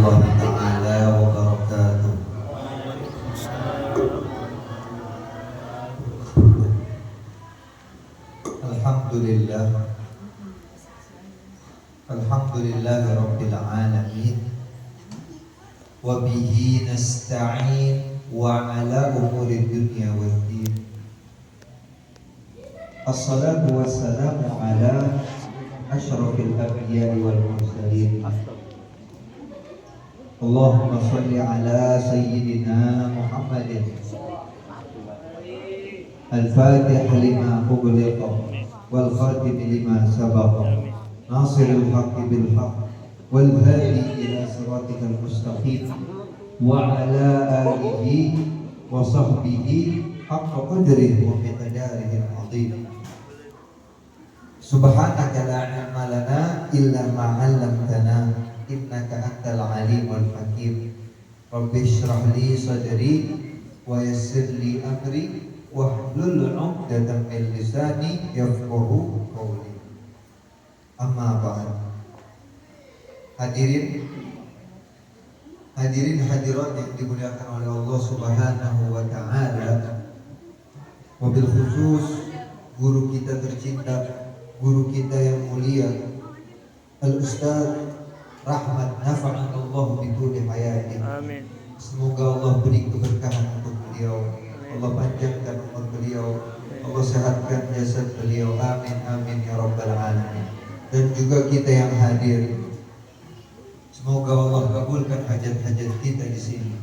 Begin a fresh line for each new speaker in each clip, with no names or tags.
warahmatullahi taala wabarakatuh. Alhamdulillah. Alhamdulillahirabbil alamin. Wa bihi nasta'in wa ala umuri dunya waddin. Assalatu wassalamu ala asyrafil anbiya'i wal mursalin. Allahumma shalli ala sayyidina Muhammadin al-fatih lima ughliqa wal khatim lima sabaqa nasiril haqqi bil haqq wal hadi ila siratikal mustaqim wa ala alihi wa sahbihi haqqa qadrihi wa miqdarihi al-azim. Subhanaka la ilma lana illa ma 'allamtana innaka antal alimul hakim. Rabbi shrah li sadri wa yassir li amri wahlul 'uqdatam min lisani yafqahu qawli. Amma ba'd. Hadirin hadirat yang dimuliakan oleh Allah Subhanahu wa taala. Wabil khusus guru kita tercinta, guru kita yang mulia, Al-Ustaz Rahmat nafa'anallahu bituli hayatin. Amin. Semoga Allah beri keberkahan untuk beliau, Allah panjangkan umur beliau, Allah sehatkan jasad beliau. Amin amin ya rabbal alamin. Dan juga kita yang hadir, semoga Allah kabulkan hajat-hajat kita di sini.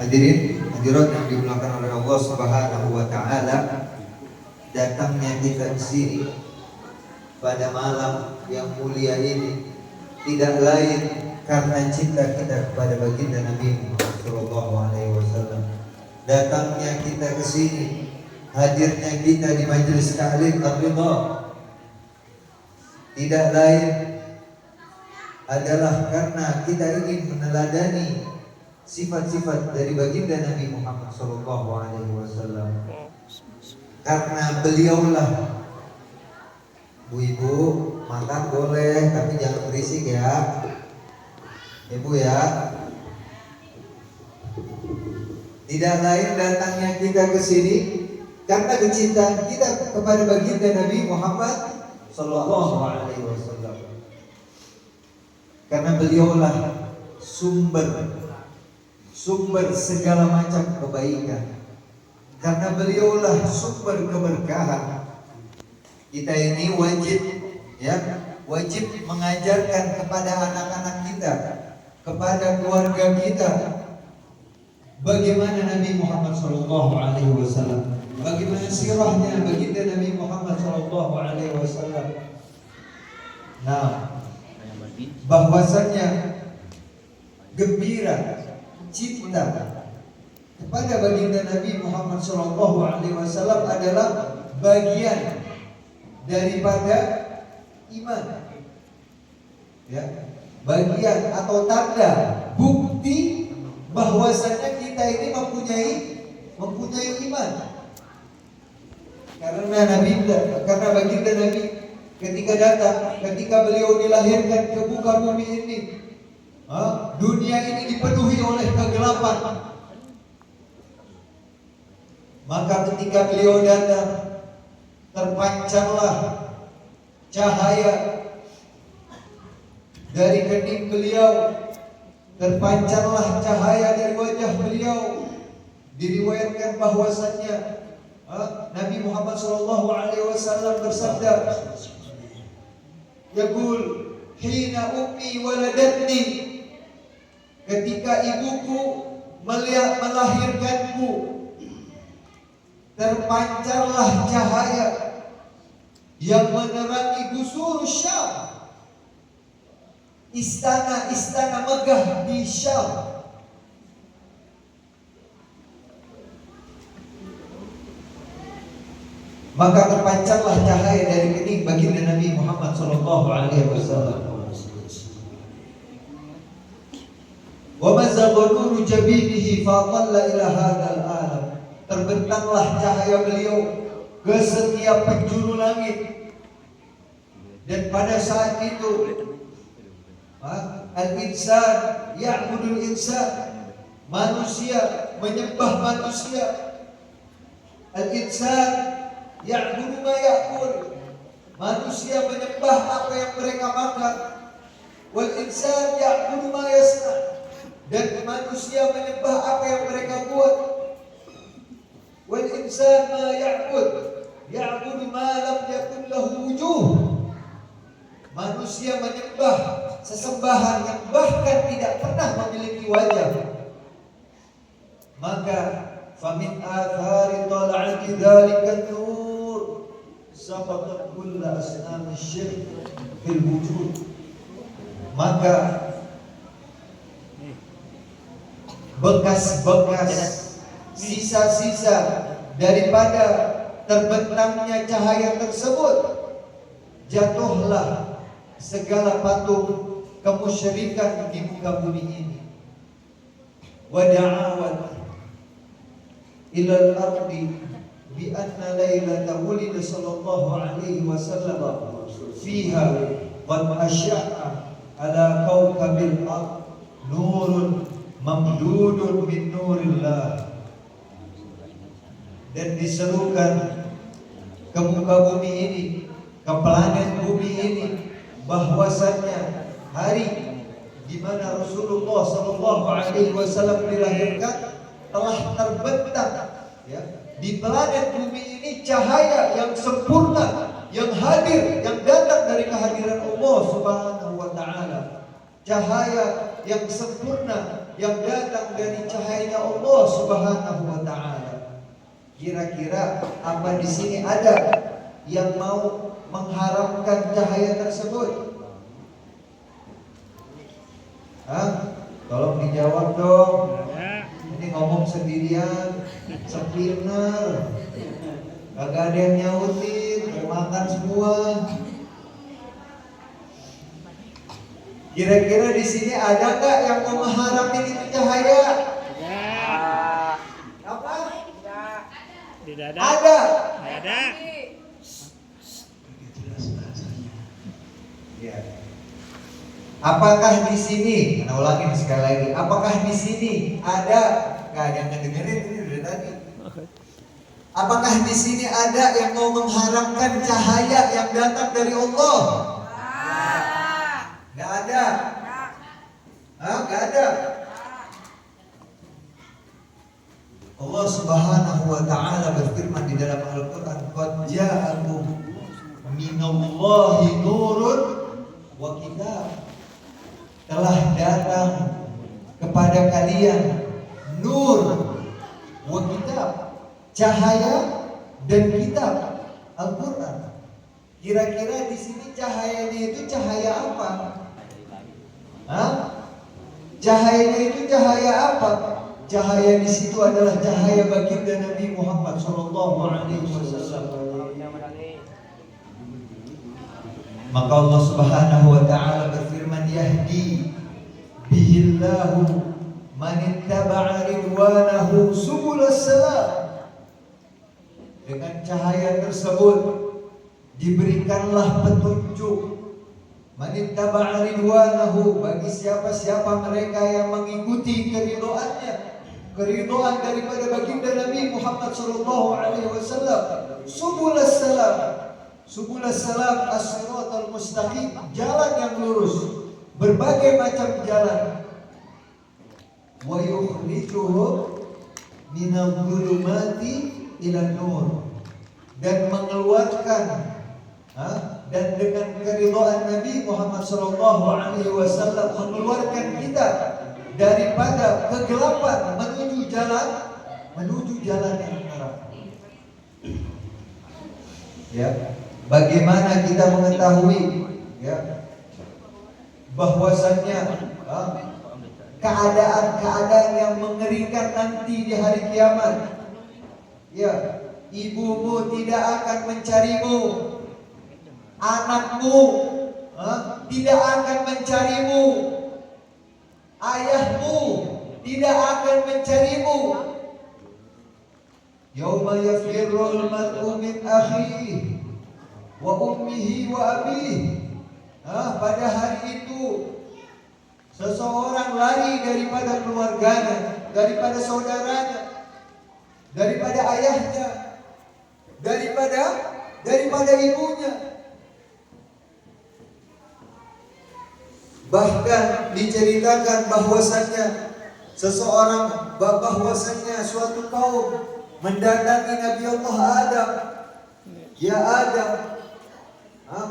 Hadirin hadirat yang dimuliakan oleh Allah Subhanahu wa taala, datangnya kita di sini pada malam yang mulia ini tidak lain karena cinta kita kepada baginda Nabi Muhammad sallallahu alaihi wasallam. Datangnya kita ke sini, hadirnya kita di majelis ta'lim ar-ridha tidak lain adalah karena kita ingin meneladani sifat-sifat dari baginda Nabi Muhammad sallallahu alaihi wasallam. Karena beliaulah, Bu-ibu makan boleh tapi jangan berisik ya, Ibu ya. Tidak lain datangnya kita ke sini karena kecintaan kita kepada baginda Nabi Muhammad sallallahu alaihi wasallam. Karena beliaulah sumber segala macam kebaikan. Karena beliaulah sumber keberkahan. Kita ini wajib mengajarkan kepada anak-anak kita, kepada keluarga kita, bagaimana Nabi Muhammad sallallahu alaihi wasallam, bagaimana sirahnya baginda Nabi Muhammad sallallahu alaihi wasallam. Nah, bahwasannya gembira, cinta kepada baginda Nabi Muhammad sallallahu alaihi wasallam adalah bagian daripada iman, ya, bagian atau tanda bukti bahwasanya kita ini mempunyai iman. Karena baginda Nabi ketika beliau dilahirkan ke muka bumi ini, dunia ini dipenuhi oleh kegelapan. Maka ketika beliau datang, terpancarlah cahaya dari kening beliau, terpancarlah cahaya dari wajah beliau. Diriwayatkan bahwasannya Nabi Muhammad sallallahu alaihi wasallam bersabda, yaqul hina ummi waladatni, ketika ibuku melahirkanku, terpancarlah cahaya yang menerangi busur Syam, istana-istana megah di Syam. Maka terpancarlah cahaya dari kening baginda Nabi Muhammad sallallahu alaihi wasallam. Wa mazagha nuru jabinihi fa dhalla ila hadzal alam. Terbentanglah cahaya beliau ke setiap penjuru langit. Dan pada saat itu Al-insan ya'budul insan, manusia menyembah manusia. Al-insan ya'budu ma ya'kul, manusia menyembah apa yang mereka makan. Wal insan ya'budu ma yasna, dan manusia menyembah apa yang mereka buat. Wal insan ma ya'budu ma lam yakun lahu wujuh, manusia menyembah sesembahan yang bahkan tidak pernah memiliki wajah. Maka famin athari tal'ati dzalika nur sabaqat kull asnam asy-syirk fil wujud. Maka bekas-bekas, sisa-sisa daripada terbentangnya cahaya tersebut, jatuhlah segala patung kemusyrikan di muka bumi ini. Wa da'awat ilal ardi bi anna lailata wulida sallallahu alaihi wasallam fiha qad asya'a ala kawkabil ard nurun mamdudun min nurillah. Dan diserukan ke muka bumi ini, ke planet bumi ini, bahwasannya hari di mana Rasulullah sallallahu alaihi wasallam dilahirkan telah terbentang, ya, di planet bumi ini cahaya yang sempurna, yang hadir, yang datang dari kehadiran Allah Subhanahu wa taala. Cahaya yang sempurna yang datang dari cahayanya Allah Subhanahu wa taala. Kira-kira apa di sini ada yang mau mengharamkan cahaya tersebut? Tolong dijawab dong. Ini ngomong sendirian, sepirner, kagak ada yang nyautin, makan semua. Kira-kira di sini ada nggak yang mau mengharamkan itu cahaya? Apa?
Tidak ada.
Ada.
Tidak ada.
Ya. Apakah di sini? Nah, ulangin sekali lagi. Apakah di sini ada? Nggak ada yang ngedengerin ini dari tadi. Apakah di sini ada yang mau mengharamkan cahaya yang datang dari Allah? Nggak ada. Nggak ada. Allah Subhanahu wa taala berfirman di dalam Al-Qur'an, "Qad ja'akum minallahi nurun wa kitab." Telah datang kepada kalian nur wa kitab, cahaya dan kitab, Al-Qur'an. Kira-kira di sini cahayanya itu cahaya apa? Cahayanya itu cahaya apa? Cahaya di situ adalah cahaya baginda Nabi Muhammad sallallahu alaihi wasallam. Maka Allah Subhanahu wa taala berfirman, "Yahdi bihillahu man ittaba'a ridwanahu subulas salam." Dengan cahaya tersebut diberikanlah petunjuk, man ittaba'a ridwanahu, bagi siapa-siapa mereka yang mengikuti keridhaan daripada baginda Nabi Muhammad sallallahu alaihi wasallam. Subulas salam. Subulas salam as-siratal mustaqim, jalan yang lurus, berbagai macam jalan. Wa yukhrijuhum minadh dhulumati ila nur, dan mengeluarkan dan dengan keridhaan Nabi Muhammad sallallahu alaihi wasallam mengeluarkan kita daripada kegelapan menuju jalan yang terang. Ya, bagaimana kita mengetahui, ya, bahwasannya keadaan-keadaan yang mengerikan nanti di hari kiamat? Ya, ibumu tidak akan mencarimu, anakmu tidak akan mencarimu, ayahmu tidak akan mencarimu. Yauma yafirrul mar'u min akhihi wa ummihi wa abihi. Pada hari itu Seseorang lari daripada keluarganya, daripada saudaranya, daripada ayahnya, daripada ibunya. Bahkan diceritakan bahwasannya suatu kaum mendatangi Nabi Allah Adam. Ya Adam,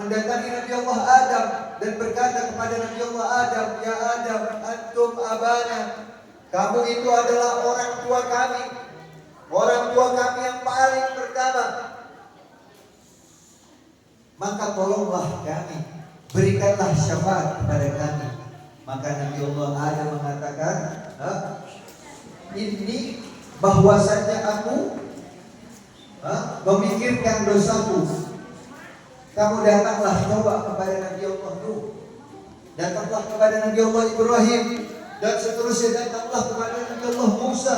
mendatangi Nabi Allah Adam dan berkata kepada Nabi Allah Adam, ya Adam, antum abana, kamu itu adalah orang tua kami yang paling pertama. Maka tolonglah kami, berikanlah syafaat kepada kami. Maka Nabi Allah Adam mengatakan, ini bahwasanya aku memikirkan dosaku. Kamu datanglah coba kepada Nabi Allah Nuh, datanglah kepada Nabi Allah Ibrahim, dan seterusnya datanglah kepada Nabi Allah Musa.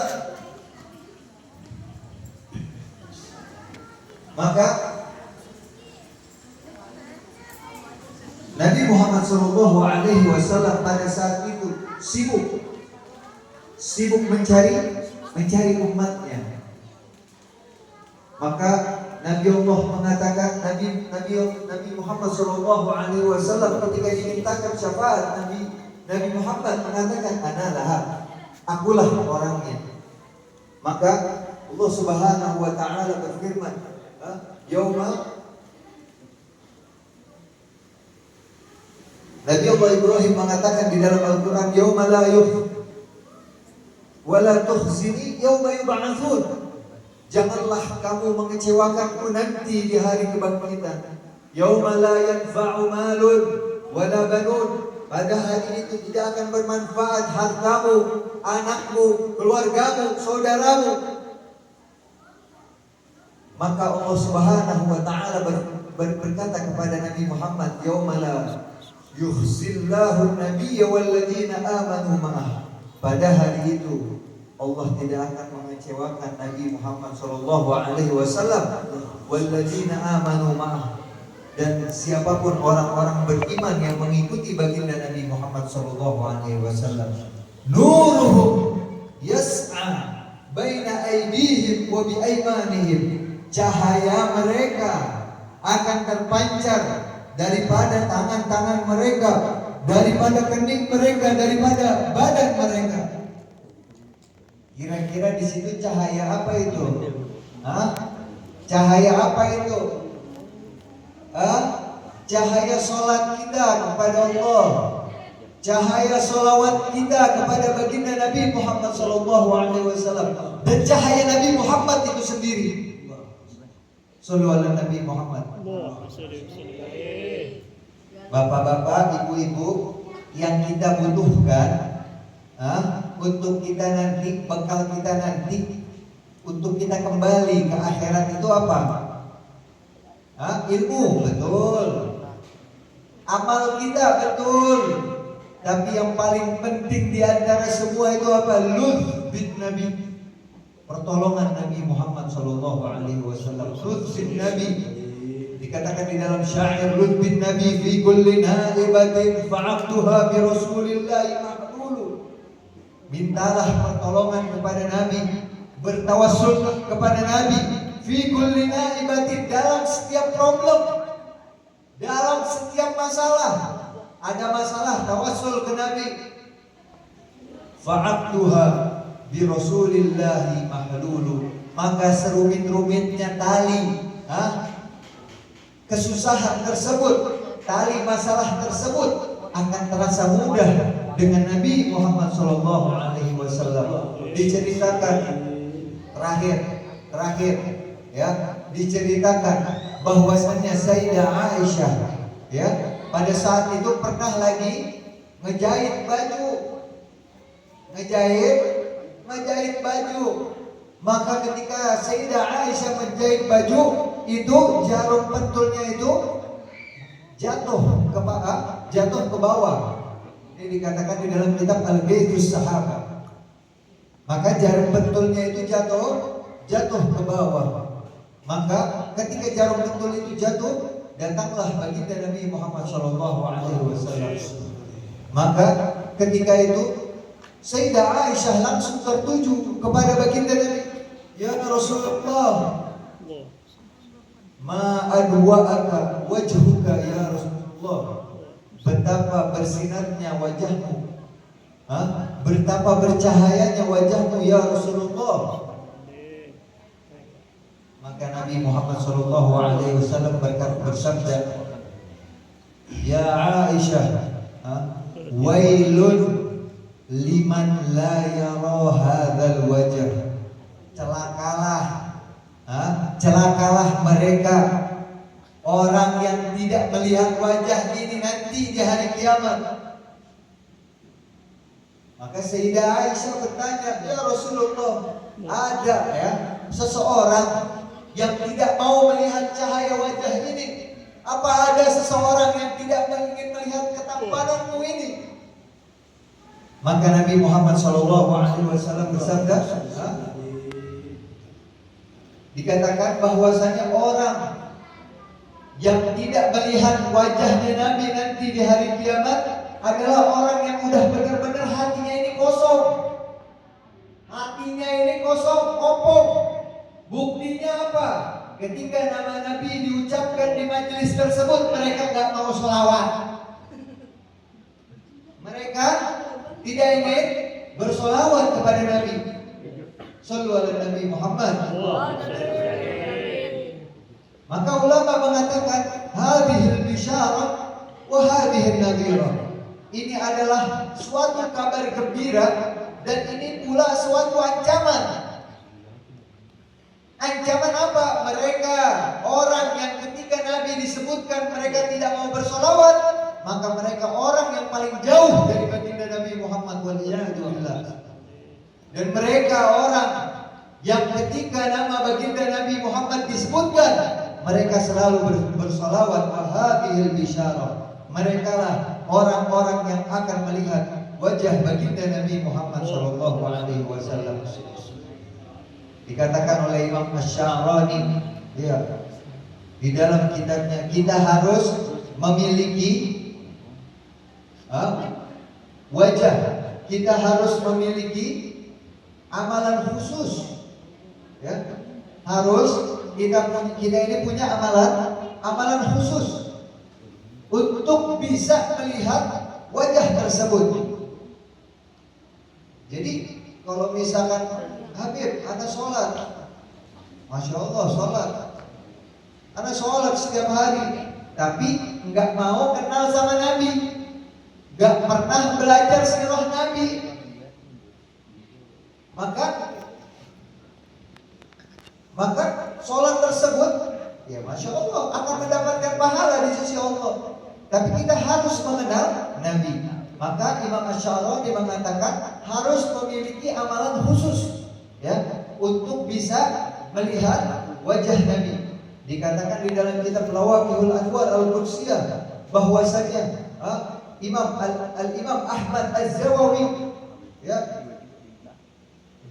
Maka Nabi Muhammad SAW pada saat itu sibuk mencari umatnya. Maka Nabi Allah mengatakan, Nabi Muhammad SAW ketika dimintakan syafaat, Nabi Muhammad mengatakan, analah, akulah orangnya. Maka Allah Subhanahu wa taala berfirman, Nabi Allah Ibrahim mengatakan di dalam Al-Quran, yauma la yuhzini wa la tukhzini yauma yub'atsun. Janganlah kamu mengecewakanku nanti di hari kebangkitan. Yauma la yanfa'u malun wa la banun. Pada hari itu tidak akan bermanfaat hartamu, anakmu, keluargamu, saudaramu. Maka Allah Subhanahu wa taala berkata kepada Nabi Muhammad, yauma la yukhzillahu an-nabiyya walladzina amanu ma'ah. Pada hari itu Allah tidak akan mengecewakan Nabi Muhammad sallallahu alaihi wasallam walladzina amanu ma'ah, dan siapapun orang-orang beriman yang mengikuti baginda Nabi Muhammad sallallahu alaihi wasallam. Nuruhum yas'a baina aydihim wa bi aymanihim. Cahaya mereka akan terpancar daripada tangan-tangan mereka, daripada kening mereka, daripada badan mereka. Kira-kira di situ cahaya apa itu? Cahaya apa itu? Cahaya sholat kita kepada Allah, cahaya sholawat kita kepada baginda Nabi Muhammad SAW, dan cahaya Nabi Muhammad itu sendiri. Sallu ala Nabi Muhammad. Bapak-bapak, ibu-ibu, yang kita butuhkan untuk kita nanti, bekal kita nanti, untuk kita kembali ke akhirat itu apa? Ilmu, betul. Amal kita, betul. Tapi yang paling penting di antara semua itu apa? Lutf bin Nabi, pertolongan Nabi Muhammad SAW. Lutf bin Nabi, dikatakan di dalam syair, Lutf bin Nabi fi kulli naibatin fa'abtuha bi Rasulillahi mahdulu. Mintalah pertolongan kepada Nabi, bertawassul kepada Nabi fi kulli naibatin, dalam setiap problem, dalam setiap masalah. Ada masalah, tawassul ke Nabi. Fa'abtuha bi Rasulillahi mahdulu. Maka serumit-rumitnya tali kesusahan tersebut, tali masalah tersebut akan terasa mudah dengan Nabi Muhammad SAW. Diceritakan terakhir ya, diceritakan bahwasannya Sayyidah Aisyah ya, pada saat itu pernah lagi ngejahit baju. Maka ketika Sayyidah Aisyah menjahit baju itu, jarum pentulnya itu jatuh ke bawah. Ini dikatakan di dalam kitab Al-Ghaithus Sahabah. Maka jarum pentulnya itu jatuh ke bawah. Maka ketika jarum pentul itu jatuh, datanglah baginda Nabi Muhammad SAW. Maka ketika itu Sayyidah Aisyah langsung tertuju kepada baginda Nabi. Ya Rasulullah, ma adwa'aka wajhuka ya Rasulullah. Betapa bersinarnya wajahmu, betapa bercahayanya wajahmu ya Rasulullah. Maka Nabi Muhammad SAW bersabda, ya Aisyah, wailun liman la yara hadzal wajh. Celakalah mereka orang yang tidak melihat wajah ini nanti di hari kiamat. Maka Sayyidah Aisyah bertanya, ya Rasulullah, ada ya seseorang yang tidak mau melihat cahaya wajah ini? Apa ada seseorang yang tidak ingin melihat ketampananmu ini? Maka Nabi Muhammad SAW bersabda, dikatakan bahwasanya orang yang tidak melihat wajahnya Nabi nanti di hari kiamat adalah orang yang udah benar-benar hatinya ini kosong. Hatinya ini kosong, kopong. Buktinya apa? Ketika nama Nabi diucapkan di majelis tersebut, mereka gak mau sholawat. Mereka tidak ingin bersolawat kepada Nabi. Shallu ala Nabi Muhammad. Maka ulama mengatakan hadhil bisyarah wa hadhil nadhirah. Ini adalah suatu kabar gembira dan ini pula suatu ancaman. Ancaman apa? Mereka orang yang ketika Nabi disebutkan mereka tidak mau bersolawat, maka mereka orang yang paling jauh dari baginda Nabi Muhammad waliyadzubillah. Dan mereka orang yang ketika nama baginda Nabi Muhammad disebutkan, mereka selalu bersolawat. Wahadihil bisyarah. Mereka lah orang-orang yang akan melihat wajah baginda Nabi Muhammad SAW. Dikatakan oleh Imam Asy-Sya'rani, ya, di dalam kitabnya, kita harus memiliki wajah. Kita harus memiliki amalan khusus, ya. Harus kita ini punya amalan khusus untuk bisa melihat wajah tersebut. Jadi kalau misalkan Habib, ana sholat, Masya Allah sholat, ana sholat setiap hari, tapi nggak mau kenal sama Nabi, nggak pernah belajar sirah Nabi, maka sholat tersebut, ya Masya Allah, akan mendapatkan pahala di sisi Allah. Tapi kita harus mengenal Nabi. Maka Imam Asy-Sya'rani mengatakan harus memiliki amalan khusus, ya, untuk bisa melihat wajah Nabi. Dikatakan di dalam kitab Lawaqihul Anwar Al-Qudsiyah bahwasanya Al-Imam Ahmad Az-Zawawi, ya,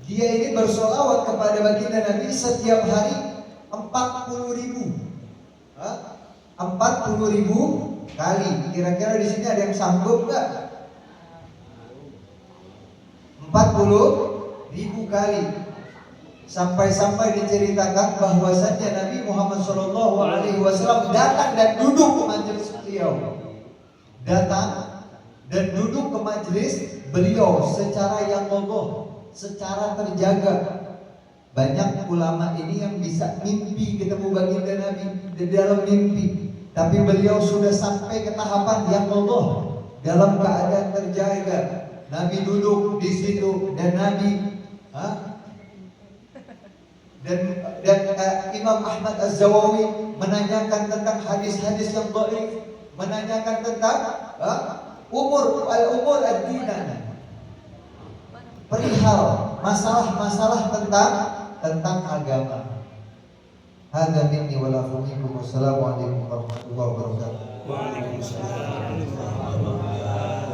dia ini bersolawat kepada baginda Nabi setiap hari 40.000, 40.000 kali. Kira-kira di sini ada yang sanggup nggak? 40.000 kali. Sampai-sampai diceritakan bahwasanya Nabi Muhammad SAW datang dan duduk ke majelis beliau. Datang dan duduk ke majelis beliau secara yang Allah, secara terjaga. Banyak ulama ini yang bisa mimpi ketemu baginda Nabi di dalam mimpi, tapi beliau sudah sampai ke tahapan yang Allah dalam keadaan terjaga. Nabi duduk di situ dan Nabi dan Imam Ahmad Az-Zawawi menanyakan tentang hadis-hadis yang dhaif, menanyakan tentang umur ad-dinan, perihal masalah-masalah tentang agama. Hadza minni wa lakum minkum. Wassalamualaikum warahmatullahi wabarakatuh.
Waalaikumsalam warahmatullahi wabarakatuh.